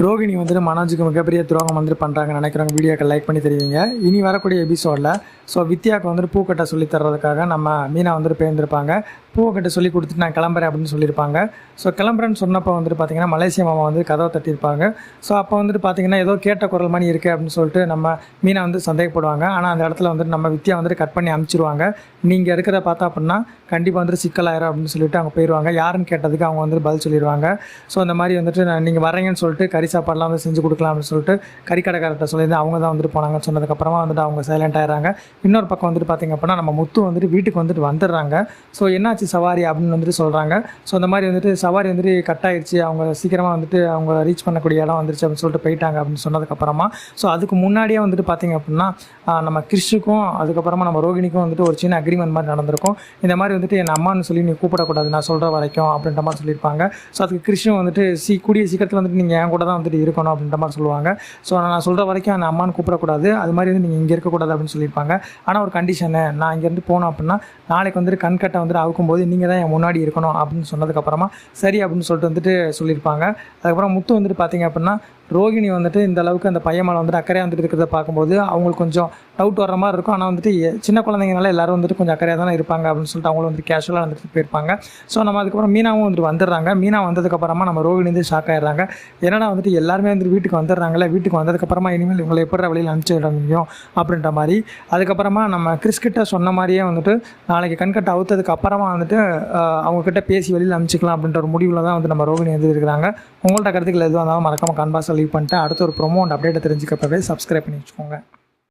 ரோகிணி வந்துட்டு மனோஜுக்கு மிகப்பெரிய துரோகம் வந்துட்டு பண்ணுறாங்கன்னு நினைக்கிறவங்க வீடியோக்கு லைக் பண்ணி தெரிவிங்க. இனி வரக்கூடிய எபிசோடில் வித்யாவுக்கு வந்துட்டு பூக்கட்டை சொல்லி தர்றதுக்காக நம்ம மீனா வந்துட்டு போயிருந்திருப்பாங்க. பூக்கட்டை சொல்லி கொடுத்துட்டு நான் கிளம்புறேன் அப்படின்னு சொல்லியிருப்பாங்க. கிளம்புறேன்னு சொன்னப்போ வந்துட்டு பார்த்திங்கன்னா மலேசியா மாமா வந்து கதவை தட்டியிருப்பாங்க. அப்போ வந்துட்டு பார்த்திங்கன்னா ஏதோ கேட்ட குரல் மணி இருக்குது அப்படின்னு சொல்லிட்டு நம்ம மீனா வந்து சந்தேகப்படுவாங்க. ஆனால் அந்த இடத்துல வந்துட்டு நம்ம வித்யா வந்துட்டு கட் பண்ணி அனுப்பிச்சிருவாங்க. நீங்கள் இருக்கிறத பார்த்தா அப்படின்னா கண்டிப்பாக வந்துட்டு சிக்கலாயிரும் அப்படின்னு சொல்லிட்டு அவங்க போயிடுவாங்க. யாருன்னு கேட்டதுக்கு அவங்க வந்துட்டு பதில் சொல்லிடுவாங்க. அந்த மாதிரி வந்துட்டு நீங்கள் வரீங்கன்னு சொல்லிட்டு கறி சாப்பாடுலாம் வந்து செஞ்சு கொடுக்கலாம் அப்படின்னு சொல்லிட்டு கறிக்கடைக்காரர்கிட்ட சொல்லியிருந்து அவங்க தான் வந்துட்டு போனாங்கன்னு சொன்னதுக்கப்புறமா வந்துட்டு அவங்க சைலண்ட் ஆயிடுறாங்க. இன்னொரு பக்கம் வந்துட்டு பார்த்திங்க அப்படின்னா நம்ம முத்து வந்துட்டு வீட்டுக்கு வந்துட்டு வந்துடுறாங்க. என்னாச்சு சவாரி அப்படின்னு வந்துட்டு சொல்கிறாங்க. அந்த மாதிரி வந்துட்டு சவாரி வந்துட்டு கட் ஆகிடுச்சு, அவங்க சீக்கிரமாக வந்துட்டு அவங்க ரீச் பண்ணக்கூடிய இடம் வந்துருச்சு அப்படின்னு சொல்லிட்டு போயிட்டாங்க அப்படின்னு சொன்னதுக்கப்புறமா அதுக்கு முன்னாடியே வந்துட்டு பார்த்திங்க அப்படின்னா நம்ம கிறிஷுக்கும் அதுக்கப்புறமா நம்ம ரோகிணிக்கும் வந்துட்டு ஒரு சின்ன அக்ரிமெண்ட் மாதிரி நடந்திருக்கும். இந்த மாதிரி வந்துட்டு என் அம்மான்னு சொல்லி நீ கூப்பிடக்கூடாது நான் சொல்கிற வரைக்கும் அப்படின்ற மாதிரி சொல்லியிருப்பாங்க. அதுக்கு கிறிஷும் வந்துட்டு கூடிய சீக்கிரத்தில் வந்துட்டு நீங்கள் என் கூட தான் வந்துட்டு இருக்கணும் அப்படின்ற மாதிரி சொல்லுவாங்க. நான் சொல்கிற வரைக்கும் அந்த அம்மான்னு கூப்பிடக்கூடாது, அது மாதிரி வந்து நீங்கள் இங்கே இருக்கக்கூடாது அப்படின்னு சொல்லியிருப்பாங்க. ஆனால் ஒரு கண்டிஷனு, நான் இங்கேருந்து போனோம் அப்படின்னா நாளைக்கு வந்துட்டு கண்கட்டை வந்துட்டு அவுக்கும்போது நீங்கள் தான் என் முன்னாடி இருக்கணும் அப்படின்னு சொன்னதுக்கப்புறமா சரி அப்படின்னு சொல்லிட்டு வந்துட்டு சொல்லியிருப்பாங்க. அதுக்கப்புறம் முத்து வந்துட்டு பார்த்திங்க அப்படின்னா ரோகிணி வந்துட்டு இந்த அளவுக்கு அந்த பையன் மேலே வந்துட்டு அக்கறையாக வந்துட்டு இருக்கிறத பார்க்கும்போது அவங்களுக்கு கொஞ்சம் டவுட் வர மாதிரி இருக்கும். ஆனால் வந்துட்டு சின்ன குழந்தைங்கனால எல்லோரும் வந்துட்டு கொஞ்சம் அக்கறையாக தானே இருப்பாங்க அப்படின்னு சொல்லிட்டு அவங்களும் வந்துட்டு கேஷுவலாக வந்துட்டு போயிருப்பாங்க. நம்ம அதுக்கப்புறம் மீனாவும் வந்துட்டு வந்துடுறாங்க. மீனா வந்ததுக்கப்புறமா நம்ம ரோகிணி வந்து ஷாக் ஆகிடுறாங்க. என்னடா வந்துட்டு எல்லாருமே வந்துட்டு வீட்டுக்கு வந்துடுறாங்களே, வீட்டுக்கு வந்ததுக்கப்புறமா இனிமேல் இவங்களை எப்படி வழியில் அனுப்பிச்சி விட முடியும் அப்படின்ற மாதிரி. அதுக்கப்புறமா நம்ம கிறிஸ்கிட்ட சொன்ன மாதிரியே வந்துட்டு நாளைக்கு கண்கட்டை அவுத்ததுக்கு அப்புறமா வந்துட்டு அவங்கக்கிட்ட பேசி வெளியில் அனுப்பிச்சிக்கலாம் அப்படின்ற ஒரு முடிவில் தான் வந்து நம்ம ரோகிணி வந்து இருக்கிறாங்க. உங்கள்கிட்ட கருத்துக்கள் எதுவாக இருந்தாலும் மறக்காமல் கான்பாஸ் லீவ் பண்ணிட்டு அடுத்த ஒரு ப்ரோமோ அண்ட் அப்டேட்டை தெரிஞ்சுக்கப்பவே சப்ஸ்கிரைப் பண்ணி வச்சுக்கோங்க.